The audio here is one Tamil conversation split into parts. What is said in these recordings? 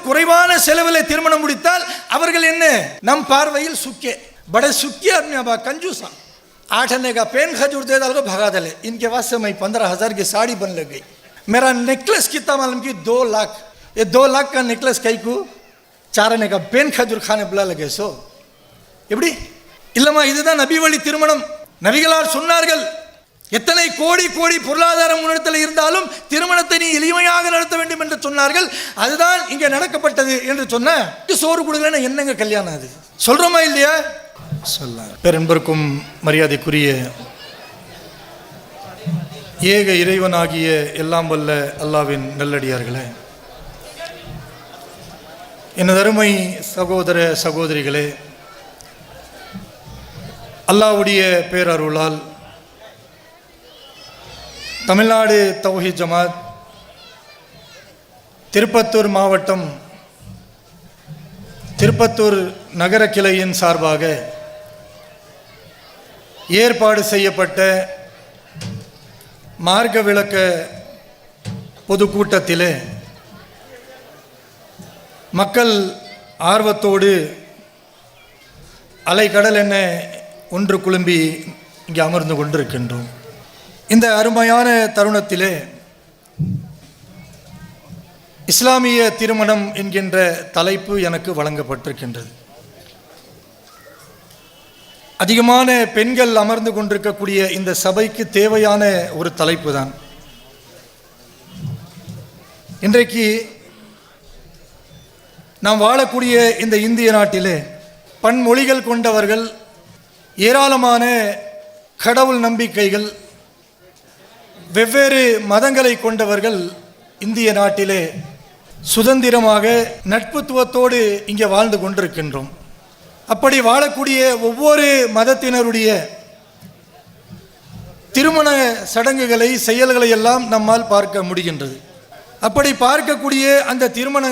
குறைவான செலவில் திருமணம் முடித்தால் அவர்கள் என்ன, நம் பார்வையில் சுக்கே बड़े सुखी आदमी अब कंजूसा 8 आने का पेन खजूर दे डाल को भगा डाले। इनके वास्ते मैं 15,000 की साड़ी बन लग गई। मेरा नेकलेस कितना मालूम कि 2 लाख। ये 2 लाख का नेकलेस कई को 4 आने का पेन खजूर खाने बुला लगे। सो எப்படி இல்லமா, இதுதான் நபி வழி திருமணம். நபிகளார் சொன்னார்கள், எத்தனை கோடி கோடி பொருளாதாரம் முன்னெடுத்தல் இருந்தாலும் திருமணத்தை நீ எளிமையாக நடத்த வேண்டும் என்று சொன்னார்கள். அதுதான் இங்கே நடக்கப்பட்டது என்று சொன்ன சோறு கொடுக்கலன்னா என்னங்க கல்யாணம்? அது சொல்றோமா இல்லையா? சொல்ல பேரன்பருக்கும் மரியாதைக்குரிய ஏக இறைவனாகிய எல்லாம் வல்ல அல்லாவின் நல்லடியார்களே, எனது அருமை சகோதர சகோதரிகளே, அல்லாஹ்வுடைய பேரருளால் தமிழ்நாடு தௌஹீத் ஜமாத் திருப்பத்தூர் மாவட்டம் திருப்பத்தூர் நகர கிளையின் சார்பாக ஏற்பாடு செய்யப்பட்ட மார்க்க விளக்க பொதுக்கூட்டத்திலே மக்கள் ஆர்வத்தோடு அலைக்கடல் என ஒன்று குழும்பி இங்கே அமர்ந்து கொண்டிருக்கின்றோம். இந்த அருமையான தருணத்திலே இஸ்லாமிய திருமணம் என்கின்ற தலைப்பு எனக்கு வழங்கப்பட்டிருக்கின்றது. அதிகமான பெண்கள் அமர்ந்து கொண்டிருக்கக்கூடிய இந்த சபைக்கு தேவையான ஒரு தலைப்பு தான். இன்றைக்கு நாம் வாழக்கூடிய இந்த இந்திய நாட்டிலே பன்மொழிகள் கொண்டவர்கள், ஏராளமான கடவுள் நம்பிக்கைகள், வெவ்வேறு மதங்களை கொண்டவர்கள் இந்திய நாட்டிலே சுதந்திரமாக நட்புத்துவத்தோடு இங்கே வாழ்ந்து கொண்டிருக்கின்றோம். அப்படி வாழக்கூடிய ஒவ்வொரு மதத்தினருடைய திருமண சடங்குகளை, செயல்களை எல்லாம் நம்மால் பார்க்க முடிகின்றது. அப்படி பார்க்கக்கூடிய அந்த திருமண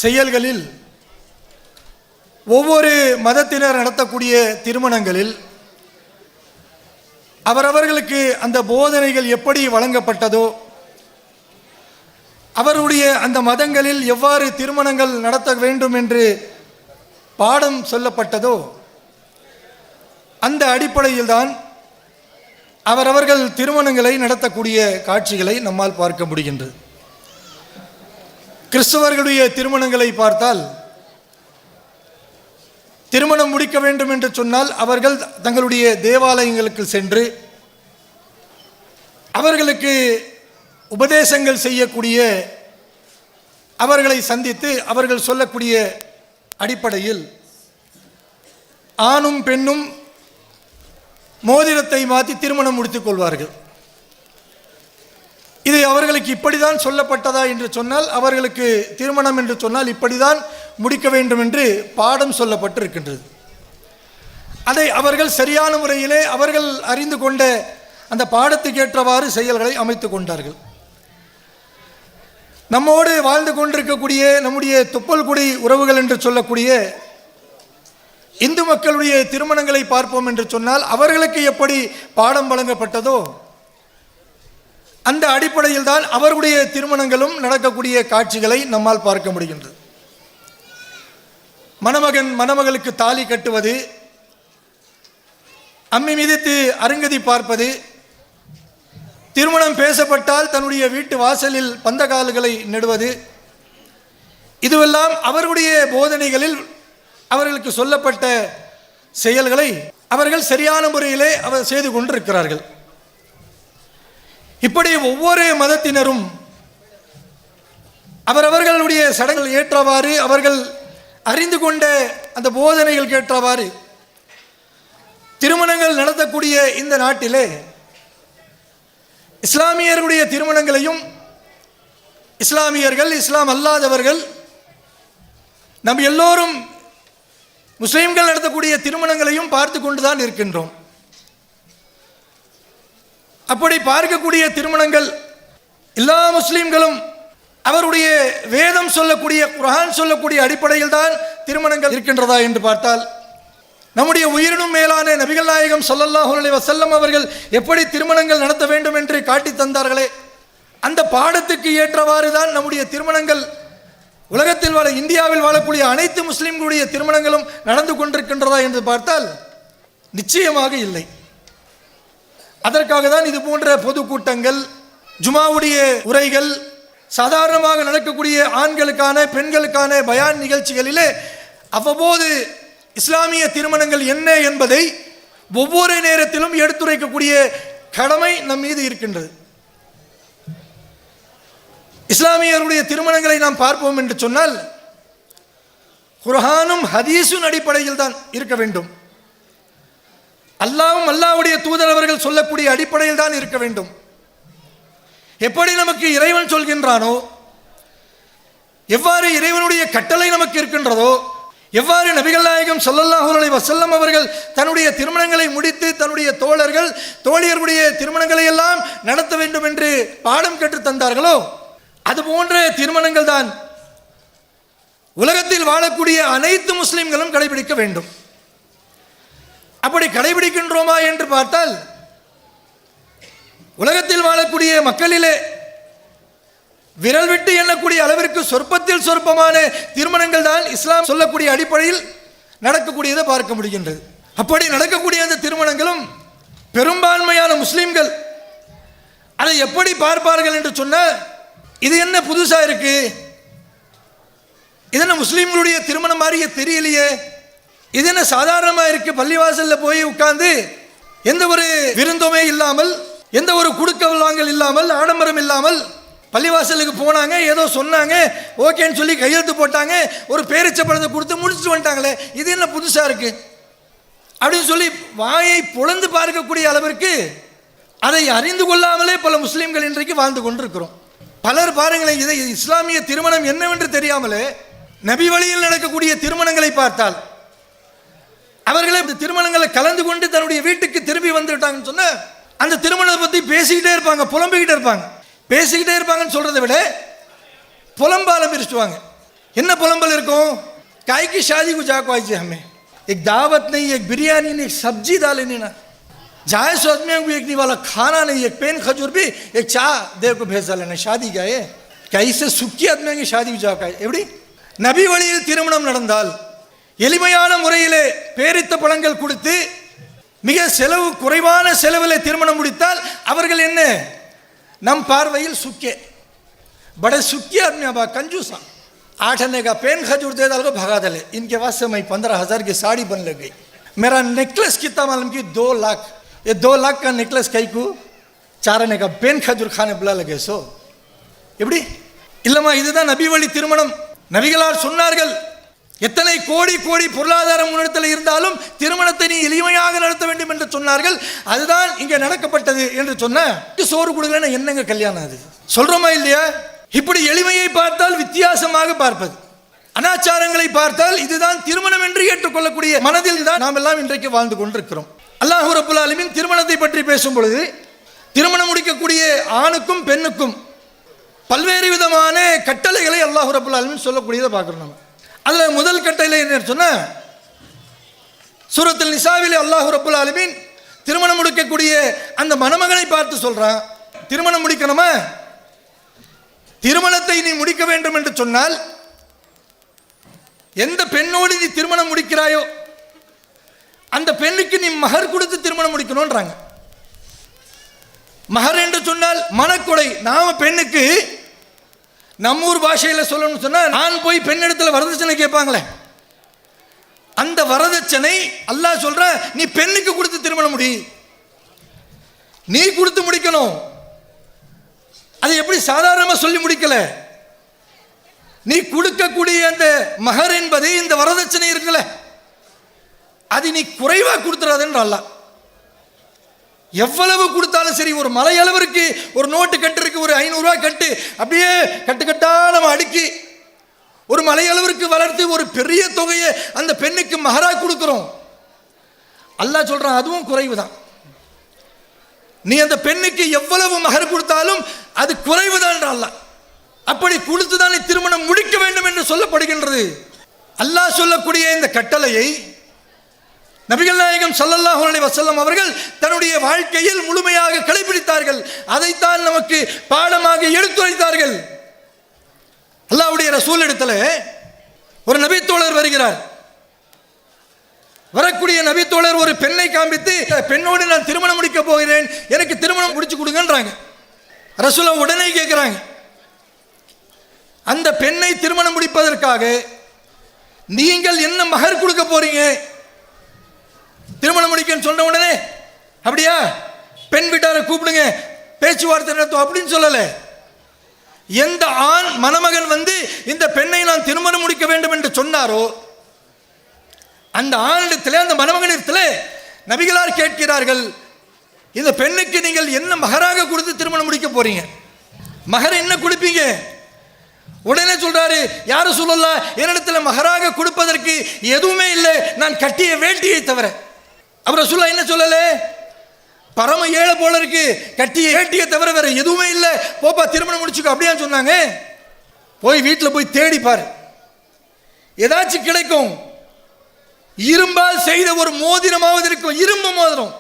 செயல்களில் ஒவ்வொரு மதத்தினர் நடத்தக்கூடிய திருமணங்களில் அவரவர்களுக்கு அந்த போதனைகள் எப்படி வழங்கப்பட்டதோ, அவருடைய அந்த மதங்களில் எவ்வாறு திருமணங்கள் நடத்த வேண்டும் என்று பாடம் சொல்லப்பட்டதோ, அந்த அடிப்படையில் தான் அவரவர்கள் திருமணங்களை நடத்தக்கூடிய காட்சிகளை நம்மால் பார்க்க முடிகின்றது. கிறிஸ்தவர்களுடைய திருமணங்களை பார்த்தால், திருமணம் முடிக்க வேண்டும் என்று சொன்னால் அவர்கள் தங்களுடைய தேவாலயங்களுக்கு சென்று அவர்களுக்கு உபதேசங்கள் செய்யக்கூடிய, அவர்களை சந்தித்து அவர்கள் சொல்லக்கூடிய அடிப்படையில் ஆணும் பெண்ணும் மோதிரத்தை மாற்றி திருமணம் முடித்துக் கொள்வார்கள். இது அவர்களுக்கு இப்படிதான் சொல்லப்பட்டதா என்று சொன்னால், அவர்களுக்கு திருமணம் என்று சொன்னால் இப்படிதான் முடிக்க வேண்டும் என்று பாடம் சொல்லப்பட்டிருக்கின்றது. அதை அவர்கள் சரியான முறையிலே அவர்கள் அறிந்து கொண்ட அந்த பாடத்துக்கு ஏற்றவாறு செயல்களை அமைத்துக் கொண்டார்கள். நம்மோடு வாழ்ந்து கொண்டிருக்கக்கூடிய நம்முடைய தொப்பல்குடி உறவுகள் என்று சொல்லக்கூடிய இந்து மக்களுடைய திருமணங்களை பார்ப்போம் என்று சொன்னால், அவர்களுக்கு எப்படி பாடம் வழங்கப்பட்டதோ அந்த அடிப்படையில் தான் அவர்களுடைய திருமணங்களும் நடக்கக்கூடிய காட்சிகளை நம்மால் பார்க்க முடிகின்றது. மணமகன் மணமகளுக்கு தாலி கட்டுவது, அம்மி மிதித்து அருங்கதி பார்ப்பது, திருமணம் பேசப்பட்டால் தன்னுடைய வீட்டு வாசலில் பந்தகால்களை நடுவது, இதுவெல்லாம் அவர்களுடைய போதனைகளில் அவர்களுக்கு சொல்லப்பட்ட செயல்களை அவர்கள் சரியான முறையிலே அவர் செய்து கொண்டிருக்கிறார்கள். இப்படி ஒவ்வொரு மதத்தினரும் அவரவர்களுடைய சடங்குகள் ஏற்றவாறு, அவர்கள் அறிந்து கொண்ட அந்த போதனைகள் ஏற்றவாறு திருமணங்கள் நடத்தக்கூடிய இந்த நாட்டிலே இஸ்லாமியர்களுடைய திருமணங்களையும், இஸ்லாமியர்கள் இஸ்லாம் அல்லாதவர்கள் நம் எல்லோரும் முஸ்லிம்கள் நடத்தக்கூடிய திருமணங்களையும் பார்த்து கொண்டுதான் இருக்கின்றோம். அப்படி பார்க்கக்கூடிய திருமணங்கள் எல்லா முஸ்லிம்களும் அவருடைய வேதம் சொல்லக்கூடிய, குர்ஆன் சொல்லக்கூடிய அடிப்படையில் தான் திருமணங்கள் இருக்கின்றதா என்று பார்த்தால், நம்முடைய உயிரினும் மேலான நபிகள் நாயகம் ஸல்லல்லாஹு அலைஹி வஸல்லம் அவர்கள் எப்படி திருமணங்கள் நடத்த வேண்டும் என்று காட்டி தந்தார்களே, அந்த பாடத்துக்கு ஏற்றவாறு தான் நம்முடைய திருமணங்கள் உலகத்தில் வாழ இந்தியாவில் வாழக்கூடிய அனைத்து முஸ்லிம்களுடைய திருமணங்களும் நடந்து கொண்டிருக்கின்றதா என்று பார்த்தால் நிச்சயமாக இல்லை. அதற்காக தான் இது போன்ற பொதுக்கூட்டங்கள், ஜுமாவுடைய உரைகள், சாதாரணமாக நடக்கக்கூடிய ஆண்களுக்கான பெண்களுக்கான பயான் நிகழ்ச்சிகளிலே அவ்வப்போது இஸ்லாமிய திருமணங்கள் என்ன என்பதை ஒவ்வொரு நேரத்திலும் எடுத்துரைக்கக்கூடிய கடமை நம் மீது இருக்கின்றது. இஸ்லாமியருடைய திருமணங்களை நாம் பார்ப்போம் என்று சொன்னால் குர்ஆனும் ஹதீஸும் அடிப்படையில் தான் இருக்க வேண்டும். அல்லாஹ்வும் அல்லாஹ்வுடைய தூதர் அவர்கள் சொல்லக்கூடிய அடிப்படையில் தான் இருக்க வேண்டும். எப்படி நமக்கு இறைவன் சொல்கின்றானோ, எவ்வாறு இறைவனுடைய கட்டளை நமக்கு இருக்கின்றதோ, எவ்வாறு நபிகள் நாயகம் ஸல்லல்லாஹு அலைஹி வஸல்லம் அவர்கள் தன்னுடைய திருமணங்களை முடித்து தன்னுடைய தோழர்கள் தோழியர்களுடைய திருமணங்களை எல்லாம் நடத்த வேண்டும் என்று பாடம் கற்றுத் தந்தார்களோ, அது போன்ற திருமணங்கள் தான் உலகத்தில் வாழக்கூடிய அனைத்து முஸ்லிம்களும் கடைபிடிக்க வேண்டும். அப்படி கடைபிடிக்கின்றோமா என்று பார்த்தால் உலகத்தில் வாழக்கூடிய மக்களிலே விரல் விட்டு எண்ணக்கூடிய அளவிற்கு சொற்பத்தில் சொற்பமான திருமணங்கள் தான் இஸ்லாம் சொல்லக்கூடிய அடிப்படையில் நடக்கக்கூடியதை பார்க்க முடிகின்றது. அப்படி நடக்கக்கூடிய அந்த திருமணங்களும் பெரும்பான்மையான முஸ்லிம்கள் அதை எப்படி பார்ப்பார்கள் என்று சொன்னால், இது என்ன புதுசா இருக்கு, இது என்ன முஸ்லிம்களுடைய திருமணம் மாதிரியே தெரியலையே, இது என்ன சாதாரணமா இருக்கு, பள்ளிவாசல்ல போய் உட்கார்ந்து எந்த ஒரு விருந்துமே இல்லாமல், எந்த ஒரு குடுக்க வாங்கல் இல்லாமல், ஆடம்பரம் இல்லாமல் பள்ளிவாசலுக்கு போனாங்க, ஏதோ சொன்னாங்க, ஓகேன்னு சொல்லி கையெழுத்து போட்டாங்க, ஒரு பேரிச்சப்பழத்தை கொடுத்து முடிச்சுட்டு வந்துட்டாங்களே, இது என்ன புதுசா இருக்கு அப்படின்னு சொல்லி வாயை பொளந்து பார்க்கக்கூடிய அளவிற்கு அதை அறிந்து கொள்ளாமலே பல முஸ்லிம்கள் இன்றைக்கு வாழ்ந்து கொண்டிருக்கிறோம். பலர் பாருங்களேன், இதை இஸ்லாமிய திருமணம் என்னவென்று தெரியாமலே நபி வழியில் நடக்கக்கூடிய திருமணங்களை பார்த்தால் அவர்களை இந்த திருமணங்களை கலந்து கொண்டு தன்னுடைய வீட்டுக்கு திரும்பி வந்துட்டாங்கன்னு சொன்ன அந்த திருமணத்தை பற்றி பேசிக்கிட்டே இருப்பாங்க, புலம்பிக்கிட்டே இருப்பாங்க. பேசிக்கிட்டே இருப்பாங்கன்னு சொல்றதை விட புலம்பாலம் பிரிச்சுவாங்க. என்ன புலம்பல் இருக்கும்? காய்க்கு ஷாதி கு ஜாको आज हमें एक दावत नहीं, एक बिरयानी नहीं, एक सब्जी डाले नहीं ना, जाए सो आदमी को एक नहीं वाला खाना नहीं, एक पेन खजूर भी एक चाय दे को भेजा लेना, शादी का है कैसे सुखी आदमी की शादी जाका எப்படி நபி வழியில் திருமணம் நடந்தால் எளிமையான முறையிலே பேரித்த பழங்கள் கொடுத்து மிக செலவு குறைவான செலவில் திருமணம் முடித்தால் அவர்கள் என்ன नम पार्वईल सुखे बड़े सुखी आदमी अब कंजूसा 8 आने का पेन खजूर दे डाल को भगा दले, इनके पास से मैं 15,000 की साड़ी बन लग गई, मेरा नेकलेस कितना मालूम की 2 लाख, ये 2 लाख का नेकलेस कई को 4 आने का पेन खजूर खाने बुला लगे. सो எப்படி இல்லமா, இதுதான் நபி வழி திருமணம். நபிகளார் சொன்னார்கள், எத்தனை கோடி கோடி பொருளாதார முன்னெடுத்தல் இருந்தாலும் திருமணத்தை நீ எளிமையாக நடத்த வேண்டும் என்று சொன்னார்கள். அதுதான் இங்கே நடக்கப்பட்டது என்று சொன்ன சோறு கொடுக்கலன்னா என்னங்க கல்யாணம்? அது சொல்றோமா இல்லையா? இப்படி எளிமையை பார்த்தால் வித்தியாசமாக பார்ப்பது, அனாச்சாரங்களை பார்த்தால் இதுதான் திருமணம் என்று ஏற்றுக்கொள்ளக்கூடிய மனதில் தான் நாம் எல்லாம் இன்றைக்கு வாழ்ந்து கொண்டிருக்கிறோம். அல்லாஹ் ரப்பல் ஆலமீன் திருமணத்தை பற்றி பேசும் பொழுது திருமணம் முடிக்கக்கூடிய ஆணுக்கும் பெண்ணுக்கும் பல்வேறு விதமான கட்டளைகளை அல்லாஹ் ரப்பல் ஆலமீன் சொல்லக்கூடியதை பார்க்கிறோம். நம்ம அதுல முதல் கட்டளை என்ன சொன்னா, சூரத்துல் நிசாவிலே அல்லாஹ் ரப்பல் ஆலமீன் திருமணம் முடிக்கக்கூடிய அந்த மணமகனை பார்த்து சொல்றான், திருமணம் முடிக்கணுமா, திருமணத்தை நீ முடிக்க வேண்டும் என்று சொன்னால் எந்த பெண்ணோடு நீ திருமணம் முடிக்கிறாயோ அந்த பெண்ணுக்கு நீ மகர் கொடுத்து திருமணம் முடிக்கணும்ன்றாங்க. மகர் என்று சொன்னால் மனக்கொடை. நாம பெண்ணுக்கு நம்ம ஊர் பாஷையில் சொல்லணும்னு சொன்னா, நான் போய் பெண் இடத்துல வரதட்சணை கேட்பாங்களே, அந்த வரதட்சணை அல்லாஹ் சொல்ற நீ பெண்ணுக்கு கொடுத்து திருமணம் முடி, நீ கொடுத்து முடிக்கணும். அது எப்படி சாதாரணமா சொல்லி முடிக்கல, நீ கொடுக்கக்கூடிய அந்த மகர் என்பது இந்த வரதட்சணை இருக்குல்ல, அது நீ குறைவா கொடுத்துறாதுன்ற அல்லாஹ். எவ்வளவு கொடுத்தாலும் சரி, ஒரு மலை அளவிற்கு ஒரு நோட்டு கட்டு இருக்கு, ஒரு 500 ரூபாய் கட்டு அப்படியே கட்டு கட்டா நம்ம அடுக்கி ஒரு மலை அளவிற்கு வளர்த்து ஒரு பெரிய தொகையை அந்த பெண்ணுக்கு மகரா கொடுக்கிறோம். அல்லாஹ் சொல்றான் அதுவும் குறைவுதான். நீ அந்த பெண்ணுக்கு எவ்வளவு மகர் கொடுத்தாலும் அது குறைவுதான் அல்லாஹ். அப்படி கொடுத்துதான் நீ திருமணம் முடிக்க வேண்டும் என்று சொல்லப்படுகின்றது. அல்லாஹ் சொல்லக்கூடிய இந்த கட்டளையை நபிகள் நாயகம் ஸல்லல்லாஹு அலைஹி வஸல்லம் அவர்கள் தன்னுடைய வாழ்க்கையில் முழுமையாக கடைபிடித்தார்கள். அதைத்தான் நமக்கு பாடமாக எடுத்துரைத்தார்கள். அல்லாஹ்வுடைய ரசூல் இடத்துல ஒரு நபித்தோழர் வருகிறார். வரக்கூடிய நபித்தோழர் ஒரு பெண்ணை காண்பித்து, பெண்ணோடு நான் திருமணம் முடிக்க போகிறேன், எனக்கு திருமணம் முடிச்சு கொடுங்கன்றாங்க. ரசூலா உடனே கேட்குறாங்க, அந்த பெண்ணை திருமணம் முடிப்பதற்காக நீங்கள் என்ன மகர் கொடுக்க போறீங்க? திருமணம் முடிக்கன்னு சொன்ன உடனே அப்படியா பெண் வீட்டாரை கூப்பிடுங்க பேச்சுவார்த்தை நடத்தும் அப்படின்னு சொல்லல. எந்த ஆண் மணமகன் வந்து இந்த பெண்ணை நான் திருமணம் முடிக்க வேண்டும் என்று சொன்னாரோ அந்த ஆணிடத்தில், அந்த மணமகனிடத்தில் நபிகளார் கேட்கிறார்கள், இந்த பெண்ணுக்கு நீங்கள் என்ன மகராக கொடுத்து திருமணம் முடிக்க போறீங்க? மகர் என்ன கொடுப்பீங்க? உடனே சொல்றாரு, யார சொல்லலாம், என்னிடத்தில் மகராக கொடுப்பதற்கு எதுவுமே இல்லை, நான் கட்டிய வேட்டியை தவிர. அப்புறம் சொல்ல என்ன சொல்லல, பரம ஏழை போல இருக்கு, கட்டிய வேட்டியை தவிர வேற எதுவுமே இல்லை, போப்பா திருமணம் முடிச்சுக்கோ அப்படியா சொன்னாங்க. போய் வீட்டில் போய் தேடி பாரு, ஏதாச்சும் கிடைக்கும். இரும்பால் செய்த ஒரு மோதிரமாவது இருக்கும், இரும்பு மோதிரம்.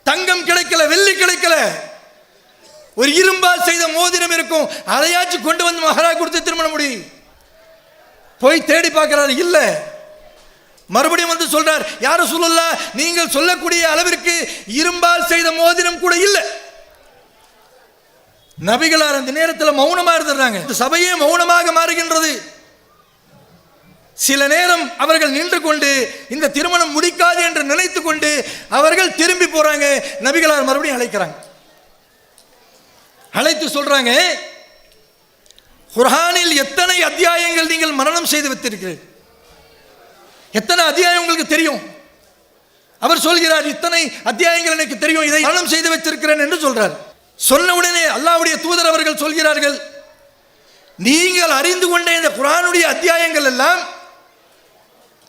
தங்கம் கிடைக்கல, வெள்ளி கிடைக்கல, ஒரு இரும்பால் செய்த மோதிரம் இருக்கும், அதையாச்சும் கொண்டு வந்து மகரா கொடுத்து திருமணம் முடி. போய் தேடி பார்க்கிறாரு, இல்ல. மறுபடியும் வந்து சொல்றார், யார சொல்லலாம், நீங்கள் சொல்லக்கூடிய அளவிற்கு இரும்பால் செய்த மோதிரம் கூட இல்லை. நபிகளார் அந்த நேரத்தில் மௌனமா இருந்துறாங்க. சபையே மௌனமாக மாறுகின்றது. சில நேரம் அவர்கள் நின்று கொண்டு இந்த திருமணம் முடிக்காது என்று நினைத்து கொண்டு அவர்கள் திரும்பி போறாங்க. நபிகளார் மறுபடியும் அழைக்கிறாங்க. அழைத்து சொல்றாங்க, குர்ஆனில் எத்தனை அத்தியாயங்கள் நீங்கள் மனனம் செய்து வைத்திருக்கிறீர்கள்? எத்தனை அத்தியாயம் உங்களுக்கு தெரியும்? அவர் சொல்கிறார், இத்தனை அத்தியாயங்கள் எனக்கு தெரியும், இதை மனனம் செய்து வைத்திருக்கிறேன் என்று சொல்றார். சொன்ன உடனே அல்லாஹ்வுடைய தூதர் அவர்கள் சொல்கிறார்கள், நீங்கள் அறிந்து கொண்ட இந்த குர்ஆனுடைய அத்தியாயங்கள் எல்லாம்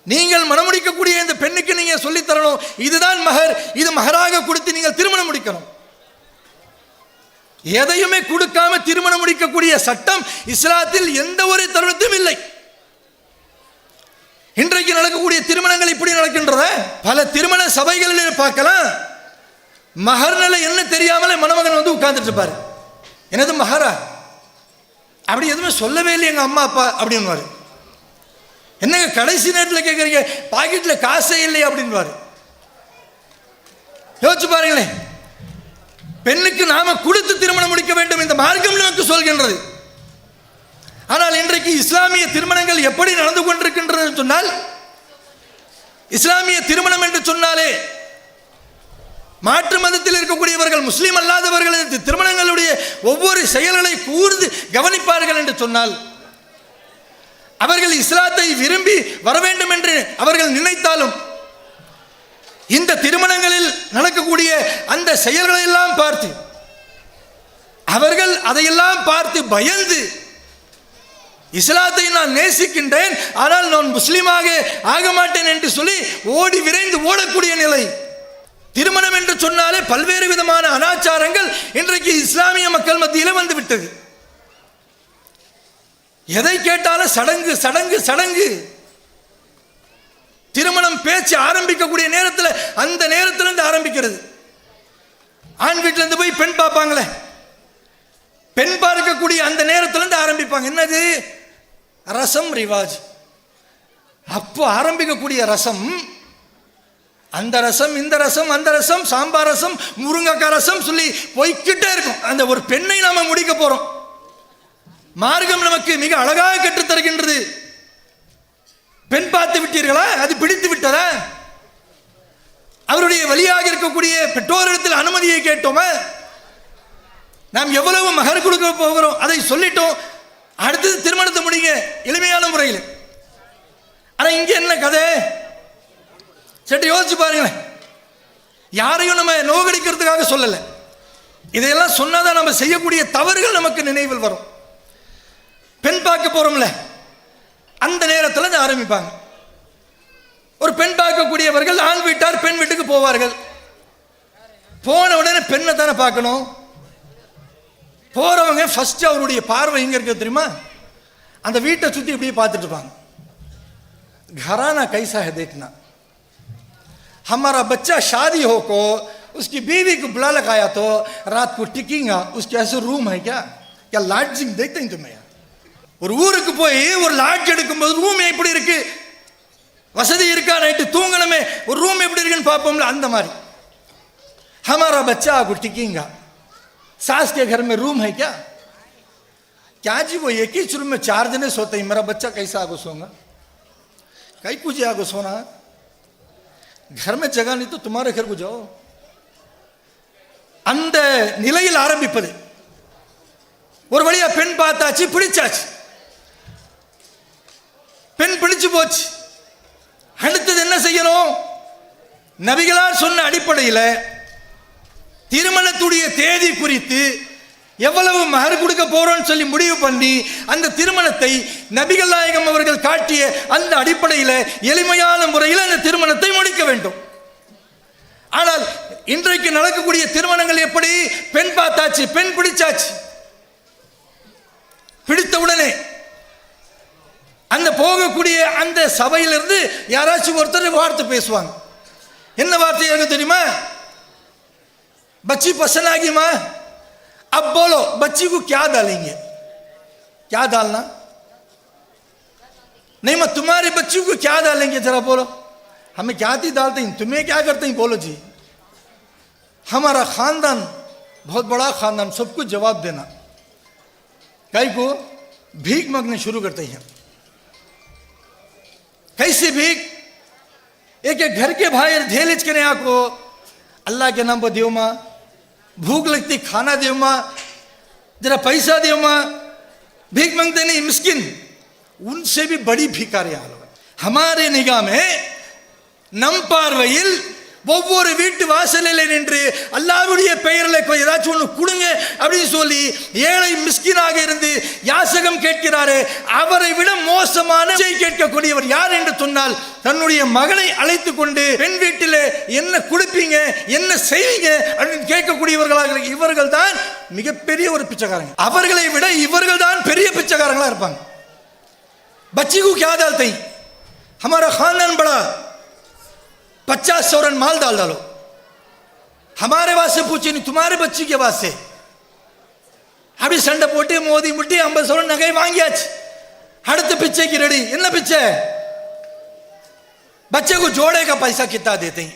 நீங்கள் மணமுடிக்கக்கூடிய இந்த பெண்ணுக்கு நீங்க சொல்லி தரணும், இதுதான் மகர், இது மகராக கொடுத்து நீங்கள் திருமணம் முடிக்கணும். எதையுமே கொடுக்காம திருமணம் முடிக்கக்கூடிய சட்டம் இஸ்லாத்தில் எந்த ஒரு தருணத்தும் இல்லை. இன்றைக்கு நடக்கக்கூடிய திருமணங்கள் இப்படி நடக்கின்றன. பல திருமண சபைகளில் பார்க்கலாம், மகர் நிலை என்ன தெரியாமலே மணமகன் வந்து உட்கார்ந்துட்டு இருப்பாரு. என்னது மகரா? அப்படி எதுவுமே சொல்லவே இல்லை எங்க அம்மா அப்பா அப்படின்வாரு. என்னங்க கடைசி நேரத்தில் கேட்குறீங்க, பாக்கெட்டில் காசே இல்லை அப்படின்வாரு. யோசிச்சு பாருங்களேன், பெண்ணுக்கு நாம கொடுத்து திருமணம் முடிக்க வேண்டும் இந்த மார்க்கம் நமக்கு சொல்கின்றது. ஆனால் இன்றைக்கு இஸ்லாமிய திருமணங்கள் எப்படி நடந்து கொண்டிருக்கின்றது சொன்னால், இஸ்லாமிய திருமணம் என்று சொன்னாலே மாற்று மதத்தில் இருக்கக்கூடியவர்கள், முஸ்லீம் அல்லாதவர்கள் திருமணங்களுடைய ஒவ்வொரு செயல்களை கூர்ந்து கவனிப்பார்கள் என்று சொன்னால், அவர்கள் இஸ்லாத்தை விரும்பி வர வேண்டும் என்று அவர்கள் நினைத்தாலும் இந்த திருமணங்களில் நடக்கக்கூடிய அந்த செயல்களை எல்லாம் பார்த்து அவர்கள் அதையெல்லாம் பார்த்து பயந்து, இஸ்லாத்தை நான் நேசிக்கின்றேன் ஆனால் நான் முஸ்லீமாக ஆக மாட்டேன் என்று சொல்லி ஓடி விரைந்து ஓடக்கூடிய நிலை. திருமணம் என்று சொன்னாலே பல்வேறு விதமான அனாச்சாரங்கள் இன்றைக்கு இஸ்லாமிய மக்கள் மத்தியில் வந்துவிட்டது. எதை கேட்டாலும் சடங்கு சடங்கு சடங்கு. திருமணம் பேச்சு ஆரம்பிக்கக்கூடிய நேரத்தில் அந்த நேரத்திலிருந்து ஆரம்பிக்கிறது. ஆண் வீட்டிலிருந்து போய் பெண் பார்ப்பாங்களே, பெண் பார்க்கக்கூடிய அந்த நேரத்திலிருந்து ஆரம்பிப்பாங்க. என்னது? ரசம் ரிவாஜ். அப்போ ஆரம்பிக்கக்கூடிய ரசம், அந்த ரசம் இந்த ரசம் அந்த ரசம், சாம்பார் ரசம், முருங்கைக்காய் ரசம் சொல்லி போய்கிட்டே இருக்கும். அந்த ஒரு பெண்ணை நாம முடிக்க போறோம். மார்க்கம் நமக்கு மிக அழகாக கற்றுத் தருகின்றது. பெண் பார்த்து விட்டீர்களா, அது பிடித்து விட்டதா, அவருடைய வழியாக இருக்கக்கூடிய பெற்றோரிடத்தில் அனுமதியை கேட்டோமா, நாம் எவ்வளவு மகர் கொடுக்க போகிறோம் அதை சொல்லிட்டோம், அடுத்தது திருமணத்தை முடிங்க எளிமையான முறையில். ஆனா இங்க என்ன கதை? சரி யோசிச்சு பாருங்களேன். யாரையும் நம்ம நோகடிக்கிறதுக்காக சொல்லலை, இதையெல்லாம் சொன்னாதான் நம்ம செய்யக்கூடிய தவறுகள் நமக்கு நினைவில் வரும். பெண் பார்க்க போறோம்ல, அந்த நேரத்தில் ஆரம்பிப்பாங்க. ஒரு பெண் பார்க்கக்கூடியவர்கள் ஆண் வீட்டார் பெண் வீட்டுக்கு போவார்கள். போன உடனே பெண்ணை தானே பார்க்கணும். போறவங்க ஃபர்ஸ்ட் அவருடைய பார்வை எங்க இருக்கு தெரியுமா? அந்த வீட்டை சுத்தி இப்படியே பார்த்துட்டு இருப்பாங்க. घराना कैसा है देखना, हमारा बच्चा शादी हो को उसकी बीवी को बुला लगाया तो रात को टिकेगा, उसके ऐसे रूम है क्या लॉजिंग देखते हैं तुम्हें? ஒரு ஊருக்கு போய் ஒரு லாட்ஜ் எடுக்கும்போது ரூம் எப்படி இருக்கு, வசதி இருக்கா, நைட்டு தூங்கணுமே ஒரு ரூம் எப்படி இருக்குன்னு பார்ப்போம்ல, அந்த மாதிரி हमारा बच्चा आपको टिकेगा, सास के घर में रूम है क्या, क्या जी वो एक ही रूम में 4 जने सोते हैं, मेरा बच्चा कैसा आगो सोगा, कई कुछ आगो सोना, घर में जगह नहीं तो तुम्हारे घर को जाओ. அந்த நிலையில் ஆரம்பிப்பது. ஒரு வழியா பெண் பார்த்தாச்சு, பிடிச்சாச்சு, பெண் பிடிச்சு போச்சு. அடுத்தது என்ன செய்யணும்? நபிகளார் சொன்ன அடிப்படையில் திருமணத்துடைய தேதி குறித்து எவ்வளவு மகர் கொடுக்க போறோம்னு சொல்லி முடிவு பண்ணி அந்த திருமணத்தை நபிகள் நாயகம் அவர்கள் காட்டிய அந்த அடிப்படையில் எளிமையான முறையில் அந்த திருமணத்தை முடிக்க வேண்டும். ஆனால் இன்றைக்கு நடக்கக்கூடிய திருமணங்கள் எப்படி? பெண் பார்த்தாச்சு, பெண் பிடிச்சாச்சு, பிடித்த உடனே அந்த போகக்கூடிய அந்த சபையிலிருந்து யாராச்சும் ஒருத்தர் வார்த்தை பேசுவாங்க. என்ன வார்த்தை எனக்கு தெரியுமா? बच्ची पसंद आ गई माँ, अब बोलो बच्ची को क्या डालेंगे, क्या डालना नहीं, मैं तुम्हारी बच्ची को क्या डालेंगे जरा बोलो, हमें क्या थी डालते हैं, तुम्हें क्या करते हैं बोलो जी. हमारा खानदान बहुत बड़ा खानदान, सबको जवाब देना. कई को भीख मांगने शुरू करते हैं. कैसे भीख? एक एक घर के बाहर धेलिच के आपको अल्लाह के नाम पर देव माँ, भूख लगती खाना देव माँ, जरा पैसा देव माँ. भीख मांगते नहीं मिस्किन, उनसे भी बड़ी भिखारियां हमारे निगाह में. நம் பார்வையில் ஒவ்வொரு வீட்டு வாசலில் நின்று அல்லாஹ்வுடைய பெயரில் ஏதாச்சும் ஒன்று கொடுங்க அப்படின்னு சொல்லி ஏழை மிஸ்கினாக இருந்து யாசகம் கேட்கிறாரே, அவரை விட மோசமான கேட்கக்கூடியவர் யார் என்று சொன்னால் தன்னுடைய மகளை அழைத்து கொண்டு பெண் வீட்டில் என்ன கொடுப்பீங்க, என்ன செய்வீங்க அப்படின்னு கேட்கக்கூடியவர்களாக இவர்கள் தான் மிகப்பெரிய ஒரு பிச்சைக்காரங்க. அவர்களை விட இவர்கள் தான் பெரிய பிச்சைக்காரங்களா இருப்பாங்க. बच्ची को क्या डालते हैं, हमारा खानदान बड़ा, 50 सौरन माल डाल डालो. हमारे वास्ते पूछे नहीं, तुम्हारे बच्ची के वास्ते. अभी சண்டை போட்டு மோதி முட்டி 50 சௌரன் நகை வாங்கியாச்சு. அடுத்த பிச்சைக்கு ரெடி. என்ன பிச்சை? बच्चे को जोड़े का पैसा कितना देते हैं?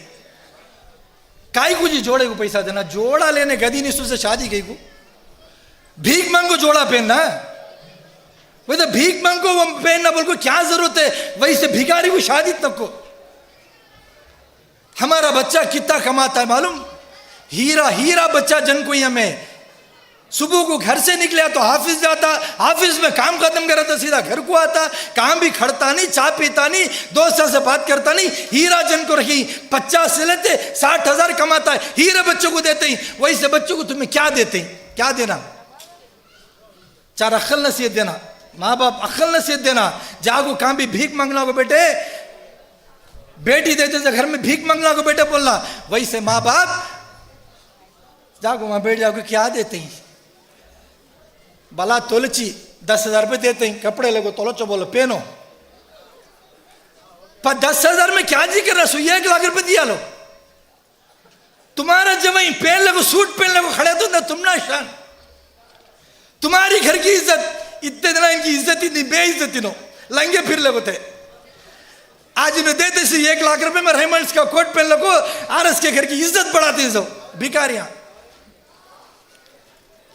काय को जी जोड़े को पैसा देना? जोड़ा लेने गदी निसु से शादी गई को भीख मांगो जोड़ा पहनना, वही तो भीख मांगो पहनना बोल को क्या जरूरत है? वही से भिखारी को शादी तक को. हमारा बच्चा कितना कमाता है मालूम? हीरा हीरा बच्चा जन को हमें सुबह को घर से निकला तो ऑफिस जाता, ऑफिस में काम खत्म करा तो सीधा घर को आता, काम भी खड़ता नहीं, चाय पीता नहीं, दोस्तों से बात करता नहीं. हीरा जन को रखी 50 से लेते 60,000 कमाता है, हीरा बच्चों को देते हैं. वही से बच्चों को तुम्हें क्या देते हैं? क्या देना? 4 अक्ल नसीहत देना, माँ बाप अक्ल नसीहत देना. जागो काम भी भीख मांगना को बेटे, बेटी देते थे घर में भीख मांगना को बेटे बोलना. वही से माँ बाप जागो वहां बैठ जाओ, क्या देते हैं? बला तोलची 10,000 रुपये देते हैं, कपड़े लगो तोलो बोलो पहनो. पर 10,000 में क्या जी कर रहा? 1 लाख रुपये दिया लो. तुम्हारा जब वही पहन लगो, सूट पहन लगो, खड़े तो ना तुम ना शान. तुम्हारी घर की इज्जत इतने दिन इनकी इज्जत इतनी बेइज्जती नो लंगे फिर लगो थे. आज इन्हें देते से 1 लाख रुपए में रेमंड्स का कोट पहन लगो, आरएस के घर की इज्जत बढ़ाते हैं. भिखारियां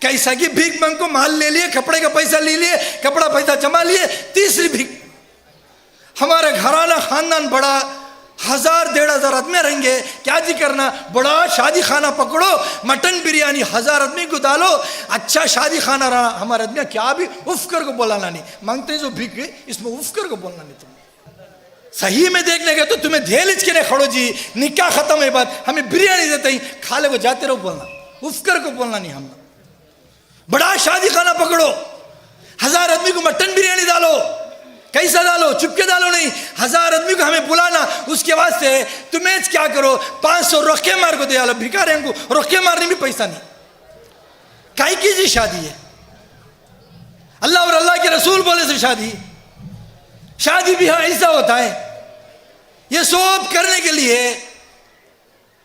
कैसा कि भीख मांग को माल ले लिए, कपड़े का पैसा ले लिए, कपड़ा पैसा जमा लिए. तीसरी भीख. हमारे घराना खानदान बड़ा, 1,000-1,500 आदमी रहेंगे, क्या जी करना? बड़ा शादी खाना पकड़ो, मटन बिरयानी 1000 आदमी को डालो, अच्छा शादी खाना रहा. हमारे आदमी क्या भी उफ कर को बोलाना नहीं मांगते हैं. जो भीख इसमें उफ कर को बोलना नहीं. तुम सही में देखने गए तो तुम्हें धेलिच के खड़ो जी, निकाह खत्म है बात, हमें बिरयानी देते ही खा ले वो जाते रहो बोलना, उफ कर को बोलना नहीं. हम बड़ा शादी खाना पकड़ो, 1000 आदमी को मटन बिरयानी डालो. कैसा डालो? चुपके डालो नहीं, 1000 आदमी को हमें बुलाना. उसके वास्ते तुम्हें क्या करो? 500 रोके मार को दे आलो. भिखारियों को रोके मारने में पैसा नहीं. काय की जी शादी है? अल्लाह और अल्लाह के रसूल बोले से शादी. शादी भी हाँ ऐसा होता है. ये सब करने के लिए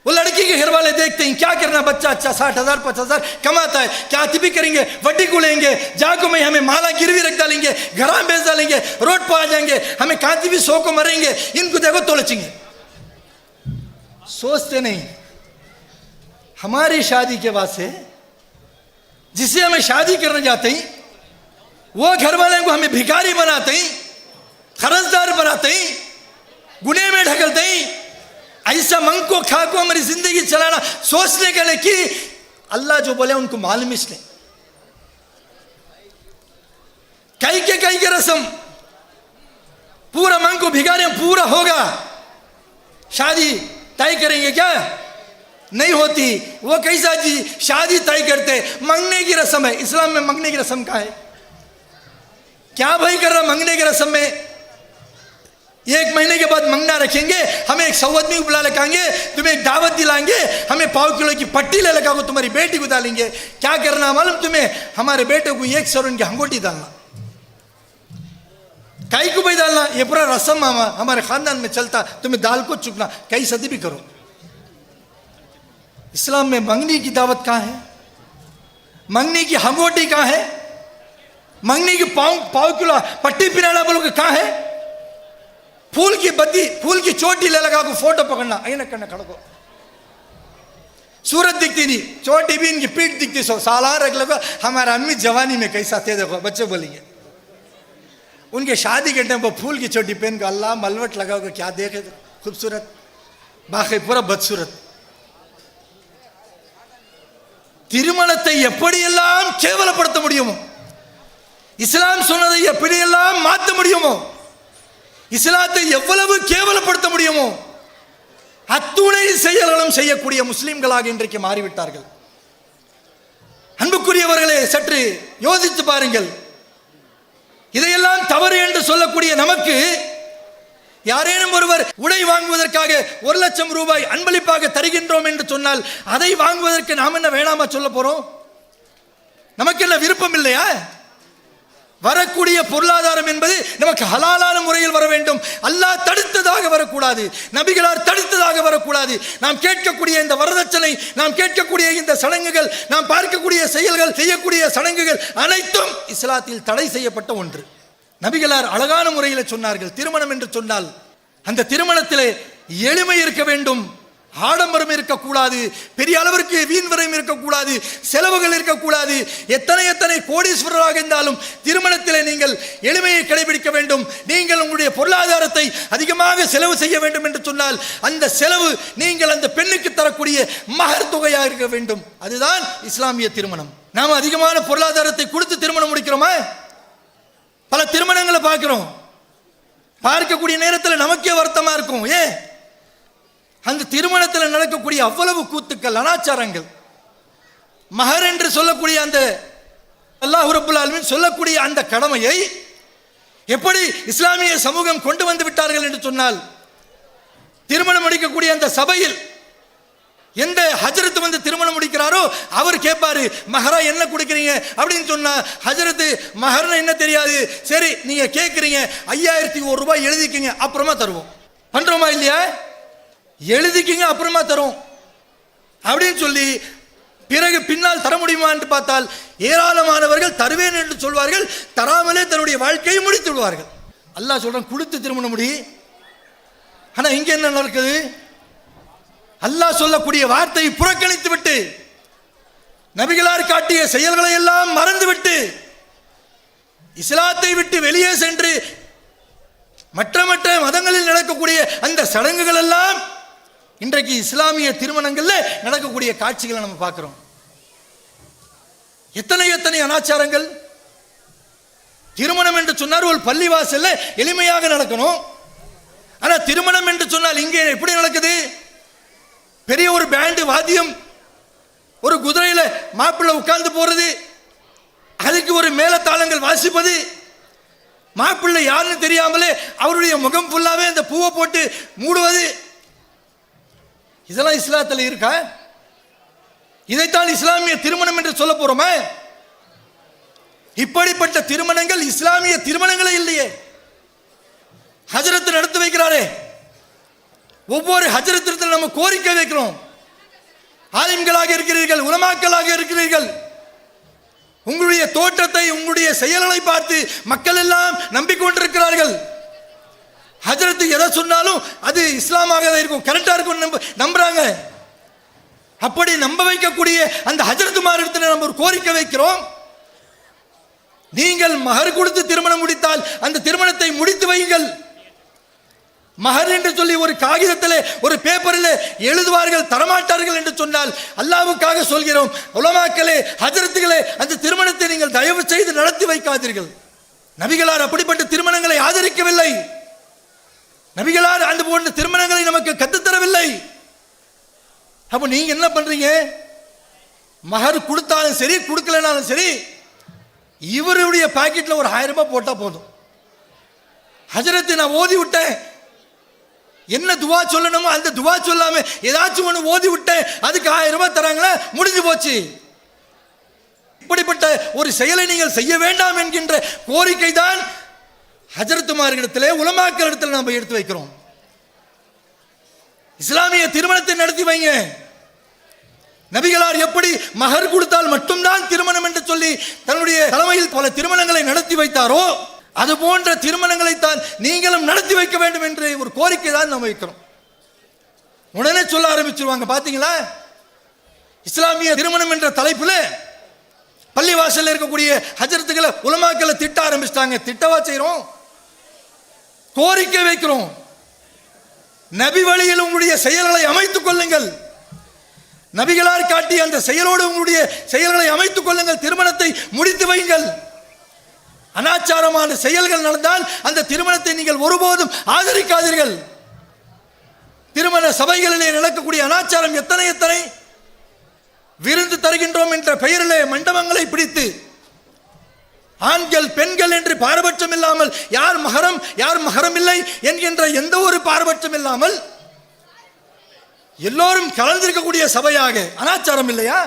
वो लड़की के घर वाले देखते हैं क्या करना, बच्चा अच्छा 60,000 50,000 कमाता है, क्या भी करेंगे, वड्डी को लेंगे, जागो में हमें माला गिरवी रख डालेंगे, घर बेच डालेंगे, रोड पर आ जाएंगे, हमें कांति भी 100 को मरेंगे, इनको देखो तोड़ेंगे। सोचते नहीं हमारी शादी के बाद से जिसे हमें शादी करने जाते ही वो घर वाले को हमें भिखारी बनाते ही, खरजदार बनाते ही, गुने में ढकलते ही, ऐसा मंग को खा को हमारी जिंदगी चलाना सोचने के लिए कि अल्लाह जो बोले उनको मालूम इसलिए कई के रस्म पूरा मंग को भिखारी पूरा होगा, शादी तय करेंगे क्या, नहीं होती। वो कैसा जी शादी तय करते, मांगने की रस्म है। इस्लाम में मांगने की रस्म का है क्या भाई कर रहा, मांगने की रस्म में 1 महीने के बाद मंगना रखेंगे, हमें एक सौवदनी बुला लगाएंगे, तुम्हें एक दावत दिलाएंगे, हमें 1.5 किलो की पट्टी ले लगा को तुम्हारी बेटी को डालेंगे। क्या करना मालूम तुम्हें, हमारे बेटे को 1 सौ की अंगूठी डालना, कई को भाई डालना, ये पूरा रस्म हमारे खानदान में चलता, तुम्हें दाल को चुकना, कई सदी भी करो। इस्लाम में मंगनी की दावत कहाँ है, मंगनी की अंगूठी कहाँ है, मंगनी की 1.5 किलो पट्टी पिराना बोलोगे कहाँ है, फूल की बत्ती फूल की चोटी ले लगा को फोटो पकड़ना, ऐना करना खड़ा को सूरत दिखती नहीं, चोटी भी इनकी पीठ दिखती, साला रख लगा। हमारा अम्मी जवानी में कैसा थे देखो, बच्चे बोलेंगे उनके शादी के टाइम वो फूल की चोटी पहन कर अल्लाह मलवट लगाओगे, क्या देखे तो खूबसूरत बाकी पूरा बदसूरत। திருமணத்தை எப்படியெல்லாம் கேவலப்படுத்த முடியுமோ, இஸ்லாம் சொன்னதை எப்படியெல்லாம் மாற்ற முடியுமோ, இஸ்லாத்தை எவ்வளவு கேவலப்படுத்த முடியுமோ அத்துணை செயல்களும் செய்யக்கூடிய முஸ்லிம்களாக இன்றைக்கு மாறிவிட்டார்கள். அன்புக்குரியவர்களே, சற்று யோசித்து பாருங்கள். இதையெல்லாம் தவறு என்று சொல்லக்கூடிய நமக்கு யாரேனும் ஒருவர் உடை வாங்குவதற்காக 1 லட்சம் ரூபாய் அன்பளிப்பாக தருகின்றோம் என்று சொன்னால் அதை வாங்குவதற்கு நாம் என்ன வேணாமா சொல்ல போறோம்? நமக்கு என்ன விருப்பம் இல்லையா? வரக்கூடிய பொருளாதாரம் என்பது நமக்கு ஹலாலான முறையில் வர வேண்டும். அல்லாஹ் தடுத்ததாக வரக்கூடாது, நபிகளார் தடுத்ததாக வரக்கூடாது. நாம் கேட்கக்கூடிய இந்த வரதட்சணை, நாம் கேட்கக்கூடிய இந்த சடங்குகள், நாம் பார்க்கக்கூடிய செயல்கள், செய்யக்கூடிய சடங்குகள் அனைத்தும் இஸ்லாத்தில் தடை செய்யப்பட்ட ஒன்று. நபிகளார் அழகான முறையில் சொன்னார்கள், திருமணம் என்று சொன்னால் அந்த திருமணத்திலே எளிமை இருக்க வேண்டும், ஆடம்பரம் இருக்கக்கூடாது, பெரிய அளவிற்கு வீண் விரயம் இருக்கக்கூடாது, செலவுகள் இருக்கக்கூடாது. எத்தனை கோடீஸ்வரராக இருந்தாலும் திருமணத்திலே நீங்கள் எளிமையை கடைபிடிக்க வேண்டும். நீங்கள் உங்களுடைய பொருளாதாரத்தை அதிகமாக செலவு செய்ய வேண்டும் என்று சொன்னால் அந்த செலவு நீங்கள் அந்த பெண்ணுக்கு தரக்கூடிய மகர் தொகையாக இருக்க வேண்டும். அதுதான் இஸ்லாமிய திருமணம். நாம் அதிகமான பொருளாதாரத்தை கொடுத்து திருமணம் முடிக்கிறோமா? பல திருமணங்களை பார்க்கிறோம், பார்க்கக்கூடிய நேரத்தில் நமக்கே வருத்தமா இருக்கும். ஏன்? அந்த திருமணத்தில் நடக்கக்கூடிய அவ்வளவு கூத்துக்கள், அனாச்சாரங்கள், மஹர் என்று சொல்லக்கூடிய அந்த அல்லாஹ் ரப்பல் ஆலமீன் சொல்லக்கூடிய அந்த கடமையை எப்படி இஸ்லாமிய சமூகம் கொண்டு வந்து விட்டார்கள் என்று சொன்னால், திருமணம் முடிக்கக்கூடிய அந்த சபையில் எந்த ஹஜரத் வந்து திருமணம் முடிக்கிறாரோ அவர் கேட்பாரு, மஹரா என்ன கொடுக்குறீங்க அப்படின்னு சொன்னா, ஹஜரத்து மஹர்னா என்ன தெரியாது, சரி நீங்க கேட்குறீங்க 5001 ரூபாய் எழுதிக்கிங்க அப்புறமா தருவோம். பண்றோமா இல்லையா? எழுதிக்கிங்க அப்புறமா தரும் அப்படின்னு சொல்லி பிறகு பின்னால் தர முடியுமா என்று பார்த்தால் ஏராளமானவர்கள் தருவேன் என்று சொல்வார்கள், தராமலே தன்னுடைய வாழ்க்கையை முடித்து விடுவார்கள். அல்லாஹ் சொல்றான் கொடுத்து திருமணம் முடி. ஆனா இங்க என்ன நடக்குது? அல்லாஹ் சொல்லக்கூடிய வார்த்தையை புறக்கணித்து விட்டு, நபிகளார் காட்டிய செயல்களை எல்லாம் மறந்துவிட்டு, இஸ்லாத்தை விட்டு வெளியே சென்று மற்ற மதங்களில் நடக்கக்கூடிய அந்த சடங்குகள் எல்லாம் இன்றைக்கு இஸ்லாமிய திருமணங்கள்ல நடக்கக்கூடிய காட்சிகளை நம்ம பார்க்கிறோம். எத்தனை அனாச்சாரங்கள். திருமணம் என்று சொன்னார் ஒரு பள்ளிவாசல்ல எளிமையாக நடக்கணும். ஆனா திருமணம் என்று சொன்னால் இங்கே எப்படி நடக்குது? பெரிய ஒரு பேண்டு வாத்தியம், ஒரு குதிரையில மாப்பிள்ளை உட்கார்ந்து போறது, அதுக்கு ஒரு மேலத்தாளங்கள் வாசிப்பது, மாப்பிள்ளை யாருன்னு தெரியாமலே அவருடைய முகம் ஃபுல்லாவே அந்த பூவை போட்டு மூடுவது, இதெல்லாம் இஸ்லாத்தில் இருக்கா? இதைத்தான் இஸ்லாமிய திருமணம் என்று சொல்ல போறோமா? இப்படிப்பட்ட திருமணங்கள் இஸ்லாமிய திருமணங்களே இல்லையே. ஹஜ்ரத் நடத்தி வைக்கிறாரே, ஒவ்வொரு ஹஜ்ரத்திற்கு நம்ம கோரிக்கை வைக்கிறோம், ஆலிம்களாக இருக்கிறீர்கள், உலமாக்களாக இருக்கிறீர்கள். உங்களுடைய தோற்றத்தை, உங்களுடைய செயல்களை பார்த்து மக்கள் எல்லாம் நம்பிக்கொண்டிருக்கிறார்கள். ஹஜ்ரத் எதை சொன்னாலும் அது இஸ்லாமாக தான் இருக்கும், கரெக்டா இருக்கும் நம்புறாங்க. அப்படி நம்ப வைக்கக்கூடிய அந்த ஹஜ்ரத்துமாரிடத்தில் நம்ம ஒரு கோரிக்கை வைக்கிறோம். நீங்கள் மஹர் கொடுத்து திருமணம் முடித்தால் அந்த திருமணத்தை முடித்து வையுங்கள். மஹர் என்று சொல்லி ஒரு காகிதத்தில், ஒரு பேப்பரில் எழுதுவார்கள், தரமாட்டார்கள் என்று சொன்னால் அல்லாஹ்வுக்காக சொல்கிறோம், உலமாக்களே, ஹஜ்ரத்துகளே, அந்த திருமணத்தை நீங்கள் தயவு செய்து நடத்தி வைக்காதீர்கள். நபிகளார் அப்படிப்பட்ட திருமணங்களை ஆதரிக்கவில்லை. நபிகளார் அந்த போன்ற திருமணங்களை நமக்கு கற்றுத்தரவில்லை. அப்போ நீங்க என்ன பண்றீங்க? மஹர் கொடுத்தாலும் சரி, கொடுக்கலனாலும் சரி, இவருடைய பாக்கெட்ல ஒரு 1000 ரூபாய் போட்டா போதும். ஹஜ்ரத் நான் ஓதி விட்டேன், என்ன துவா சொல்லணுமோ அந்த துவா சொல்லாம ஏதாச்சும் ஒன்று ஓதி விட்டேன், அதுக்கு 1000 ரூபாய் தராங்களா, முடிஞ்சு போச்சு. இப்படிப்பட்ட ஒரு செயலை நீங்கள் செய்ய வேண்டாம் என்கின்ற கோரிக்கை தான் ஹஜ்ரத்துமார்களிடத்திலே, உலமாக்களிடத்தில் நாம் எடுத்து வைக்கிறோம். இஸ்லாமிய திருமணத்தை நடத்தி வைங்க. நபிகளார் எப்படி மஹர் கொடுத்தால் மட்டும்தான் திருமணம் என்று சொல்லி தன்னுடைய தலைமையில் பல திருமணங்களை நடத்தி வைத்தாரோ, அது போன்ற திருமணங்களை தான் நீங்களும் நடத்தி வைக்க வேண்டும் என்ற ஒரு கோரிக்கை தான் நாம் வைக்கிறோம். உடனே சொல்ல ஆரம்பிச்சிருவாங்க, பாத்தீங்களா, இஸ்லாமிய திருமணம் என்ற தலைப்பில் பள்ளிவாசல் இருக்கக்கூடிய ஹஜ்ரத்துகளை, உலமாக்களை திட்ட ஆரம்பிச்சிட்டாங்க. திட்டவா செய்கிறோம், கோரிக்கை வைக்கிறோம். நபி வழியில் உங்களுடைய செயல்களை அமைத்துக் கொள்ளுங்கள். நபிகளார் காட்டிய அந்த செயலோடு உங்களுடைய செயல்களை அமைத்துக் கொள்ளுங்கள். திருமணத்தை முடித்து வையுங்கள். அனாச்சாரமான செயல்கள் நடந்தால் அந்த திருமணத்தை நீங்கள் ஒருபோதும் ஆதரிக்காதீர்கள். திருமண சபைகளிலே நடக்கக்கூடிய அனாச்சாரம் எத்தனை எத்தனை! விருந்து தருகின்றோம் என்ற பெயரிலே மண்டபங்களை பிடித்து ஆண்கள் பெண்கள் என்று பாரபட்சம் இல்லாமல், யார் மஹரம் யார் மஹரம் இல்லை என்கின்ற எந்த ஒரு பாரபட்சம் இல்லாமல் எல்லோரும் கலந்திருக்கக்கூடிய சபையாக அனாச்சாரம் இல்லையா?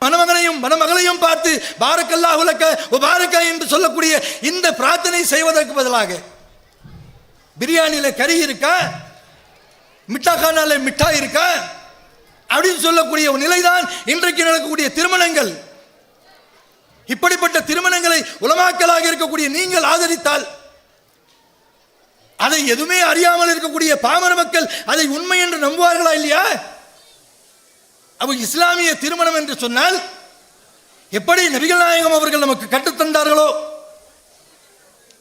மணமகனையும் மணமகளையும் பார்த்து பாரக்கல்லாஹு லக்க வ பாரக என்று சொல்லக்கூடிய இந்த பிரார்த்தனை செய்வதற்கு பதிலாக பிரியாணியில கறி இருக்கா, மிட்டாக்கானால மிட்டாய் இருக்கா அப்படின்னு சொல்லக்கூடிய ஒரு நிலைதான் இன்றைக்கு நடக்கக்கூடிய திருமணங்கள். இப்படிப்பட்ட திருமணங்களை உலமாக்களாக இருக்கக்கூடிய நீங்கள் ஆதரித்தால், அதை எதுவுமே அறியாமல் இருக்கக்கூடிய பாமர மக்கள் அதை உண்மை என்று நம்புவார்களா இல்லையா? அப்ப இஸ்லாமிய திருமணம் என்று சொன்னால் எப்படி நபிகள் நாயகம் அவர்கள் நமக்கு கற்றுத்தந்தார்களோ,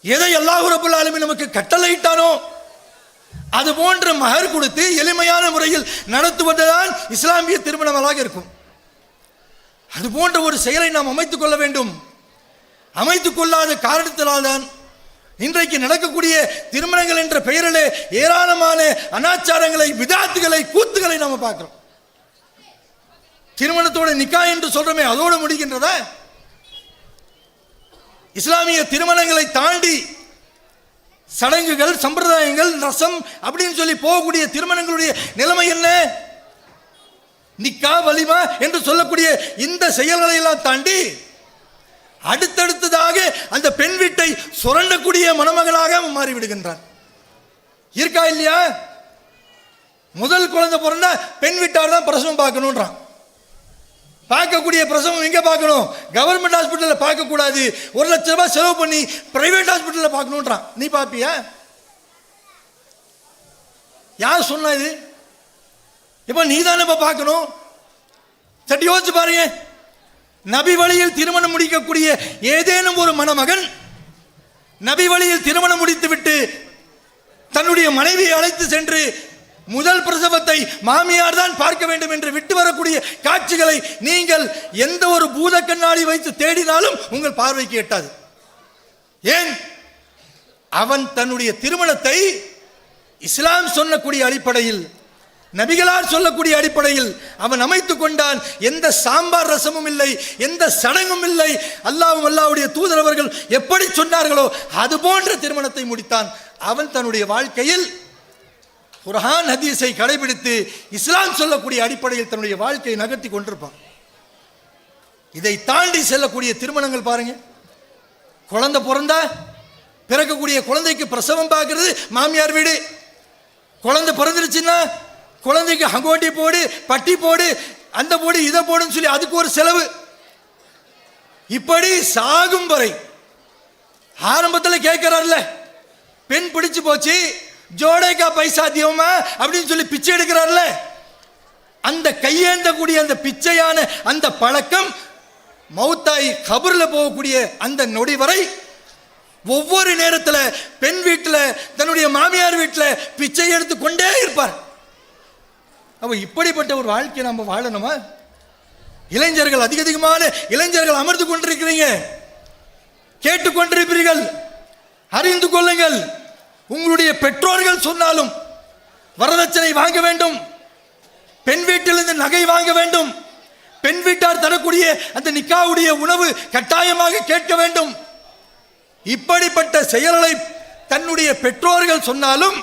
எதை அல்லாஹ் ரப்பல் ஆலமீன் நமக்கு கட்டளையிட்டானோ, அது போன்ற மஹர் கொடுத்து எளிமையான முறையில் நடத்துவதுதான் இஸ்லாமிய திருமணங்களாக இருக்கும். அது போன்ற ஒரு செயலை நாம் அமைத்துக் கொள்ள வேண்டும். அமைத்துக் கொள்ளாத காரணத்தினால்தான் இன்றைக்கு நடக்கக்கூடிய திருமணங்கள் என்ற பெயரிலே ஏராளமான அனாச்சாரங்களை, விதாத்துகளை, கூத்துகளை நாம் பார்க்கிறோம். திருமணத்தோட நிக்கா என்று சொல்றோமே, அதோடு முடிகின்றதா? இஸ்லாமிய திருமணங்களை தாண்டி சடங்குகள், சம்பிரதாயங்கள், ரசம் அப்படின்னு சொல்லி போகக்கூடிய திருமணங்களுடைய நிலைமை என்ன? நிக்கா, வலிமா என்று சொல்லக்கூடிய இந்த செயல்களை எல்லாம் தாண்டி அடுத்தடுத்ததாக அந்த பெண் வீட்டை சுரண்டக்கூடிய மணமகளாக மாறிவிடுகின்றான். இருக்கா இல்லையா? முதல் குழந்தை பிறந்தா பெண் வீட்டார் தான் பிரசவம் பார்க்கணுன்றான். பார்க்கக்கூடிய பிரசவம் எங்க பார்க்கணும்? கவர்மெண்ட் ஹாஸ்பிட்டலில் பார்க்கக்கூடாது, 1 லட்சம் ரூபாய் செலவு பண்ணி பிரைவேட் ஹாஸ்பிட்டலில் பார்க்கணுன்றான். நீ பார்ப்பியா? யார் சொன்னா இது? இப்ப நீ தானே இப்ப பார்க்கணும். சட்டி யோசிச்சு பாருங்க. நபி வழியில் திருமணம் முடிக்கக்கூடிய ஏதேனும் ஒரு மணமகன் நபி வழியில் திருமணம் முடித்துவிட்டு தன்னுடைய மனைவியை அழைத்து சென்று முதல் பிரசவத்தை மாமியார் தான் பார்க்க வேண்டும் என்று விட்டு வரக்கூடிய காட்சிகளை நீங்கள் எந்த ஒரு பூத கண்ணாடி வைத்து தேடினாலும் உங்கள் பார்வைக்கு எட்டாது. ஏன்? அவன் தன்னுடைய திருமணத்தை இஸ்லாம் சொல்லக்கூடிய அடிப்படையில், நபிகளார் சொல்லக்கூடிய அடிப்படையில் அவன் அமைத்துக் கொண்டான். எந்த சாம்பார் ரசமும் இல்லை, எந்த சடங்கும் இல்லை. அல்லாஹ்வும் அல்லாஹ்வுடைய தூதர் அவர்கள் எப்படி சொன்னார்களோ அது போன்ற திருமணத்தை முடித்தான். அவன் தன்னுடைய வாழ்க்கையில் குர்ஆன் ஹதீஸை கடைபிடித்து இஸ்லாம் சொல்லக்கூடிய அடிப்படையில் தன்னுடைய வாழ்க்கையை நகர்த்தி கொண்டிருப்பான். இதை தாண்டி செல்லக்கூடிய திருமணங்கள் பாருங்க. குழந்தை பிறந்தா பிறக்கக்கூடிய குழந்தைக்கு பிரசவம் பார்க்கிறது மாமியார் வீடு. குழந்தை பிறந்துருச்சுன்னா குழந்தைக்கு ஹங்கோட்டி போடு, பட்டி போடு, அந்த போடு, இதை போடுன்னு சொல்லி அதுக்கு ஒரு செலவு. இப்படி சாகும் வரை ஆரம்பத்தில் கேட்கிறார்ல, பெண் பிடிச்சு போச்சு, ஜோடேக்கா பைசா தியோமா அப்படின்னு சொல்லி பிச்சை எடுக்கிறார்ல, அந்த கையேந்தக்கூடிய அந்த பிச்சையான அந்த பழக்கம் மௌத்தாய் கபரில் போகக்கூடிய அந்த நொடி வரை ஒவ்வொரு நேரத்தில் பெண் வீட்டில், தன்னுடைய மாமியார் வீட்டில் பிச்சை எடுத்து கொண்டே இருப்பார். அப்போ இப்படிப்பட்ட ஒரு வாழ்க்கையை நம்ம வாழணுமா? இளைஞர்கள், அதிகமான இளைஞர்கள் அமர்ந்து கொண்டிருக்கிறீங்க, கேட்டுக்கொண்டிருப்பீர்கள், அறிந்து கொள்ளுங்கள். உங்களுடைய பெற்றோர்கள் சொன்னாலும் வரதட்சணை வாங்க வேண்டும், பெண் வீட்டிலிருந்து நகை வாங்க வேண்டும், பெண் வீட்டார் தரக்கூடிய அந்த நிக்காவுடைய உணவு கட்டாயமாக கேட்க வேண்டும். இப்படிப்பட்ட செயல்களை தன்னுடைய பெற்றோர்கள் சொன்னாலும்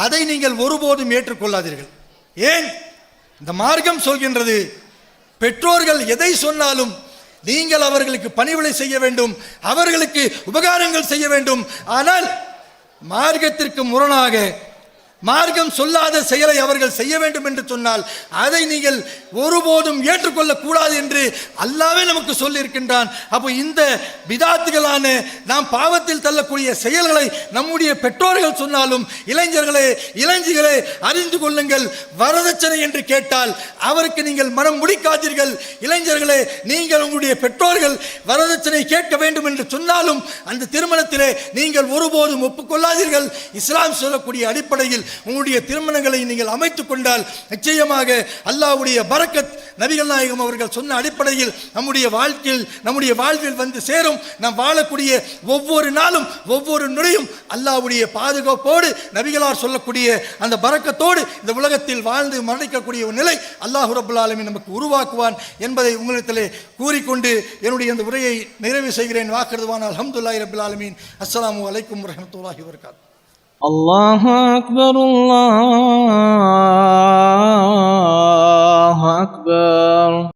அதை நீங்கள் ஒருபோதும் ஏற்றுக்கொள்ளாதீர்கள். ஏன்? இந்த மார்க்கம் சொல்கின்றது, பெற்றோர்கள் எதை சொன்னாலும் நீங்கள் அவர்களுக்கு பணிவிடை செய்ய வேண்டும், அவர்களுக்கு உபகாரங்கள் செய்ய வேண்டும். ஆனால் மார்க்கத்திற்கு முரணாக மார்க்கம் சொல்லாத செயலை அவர்கள் செய்ய வேண்டும் என்று சொன்னால் அதை நீங்கள் ஒருபோதும் ஏற்றுக்கொள்ளக்கூடாது என்று அல்லாஹ்வே நமக்கு சொல்லியிருக்கின்றான். அப்போ இந்த பிதாத்துகளான நாம் பாவத்தில் தள்ளக்கூடிய செயல்களை நம்முடைய பெற்றோர்கள் சொன்னாலும் இளைஞர்களே, இளைஞர்களே அறிந்து கொள்ளுங்கள், வரதட்சணை என்று கேட்டால் அவருக்கு நீங்கள் மனம் முடிக்காதீர்கள். இளைஞர்களே, நீங்கள் உங்களுடைய பெற்றோர்கள் வரதட்சணை கேட்க வேண்டும் என்று சொன்னாலும் அந்த திருமணத்திலே நீங்கள் ஒருபோதும் ஒப்புக்கொள்ளாதீர்கள். இஸ்லாம் சொல்லக்கூடிய அடிப்படையில் உங்களுடைய திருமணங்களை நீங்கள் அமைத்துக் கொண்டால் நிச்சயமாக அல்லாஹ்வுடைய பரக்கத் நபிகள் நாயகம் அவர்கள் சொன்ன அடிப்படையில் நம்முடைய வாழ்க்கையில், நம்முடைய வாழ்வில் வந்து சேரும். நாம் வாழக்கூடிய ஒவ்வொரு நாளும், ஒவ்வொரு நொடியும் அல்லாஹ்வுடைய பாதுகாப்போடு, நபிகளார் சொல்லக்கூடிய அந்த பரக்கத்தோடு இந்த உலகத்தில் வாழ்ந்து மரணிக்கக்கூடிய ஒரு நிலை அல்லாஹ் ரப்பல் ஆலமீன் நமக்கு உருவாக்குவான் என்பதை உங்களிடத்திலே கூறிக்கொண்டு என்னுடைய இந்த உரையை நிறைவு செய்கிறேன். வாக்குறுதுவான் அல்ஹம்துலில்லாஹி ரப்பில் ஆலமீன். அஸ்ஸலாமு அலைக்கும் வரஹ்மத்துல்லாஹி வபரகாத்துஹு. الله أكبر الله أكبر.